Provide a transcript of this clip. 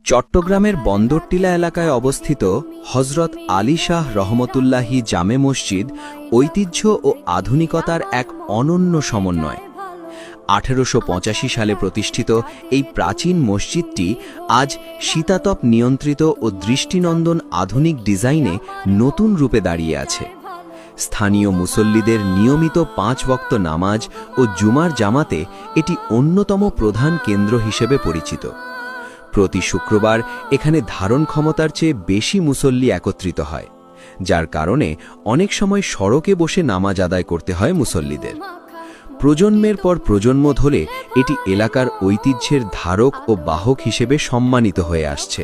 চট্টগ্রামের বন্দরটিলা এলাকায় অবস্থিত হজরত আলী শাহ রহমতুল্লাহি জামে মসজিদ ঐতিহ্য ও আধুনিকতার এক অনন্য সমন্বয়। 1885 সালে প্রতিষ্ঠিত এই প্রাচীন মসজিদটি আজ শীতাতপ নিয়ন্ত্রিত ও দৃষ্টিনন্দন আধুনিক ডিজাইনে নতুন রূপে দাঁড়িয়ে আছে। স্থানীয় মুসল্লিদের নিয়মিত 5 ওয়াক্ত নামাজ ও জুমার জামাতে এটি অন্যতম প্রধান কেন্দ্র হিসেবে পরিচিত। প্রতি শুক্রবার এখানে ধারণ ক্ষমতার চেয়ে বেশি মুসল্লি একত্রিত হয়, যার কারণে অনেক সময় সড়কে বসে নামাজ আদায় করতে হয় মুসল্লিদের। প্রজন্মের পর প্রজন্ম ধরে এটি এলাকার ঐতিহ্যের ধারক ও বাহক হিসেবে সম্মানিত হয়ে আসছে।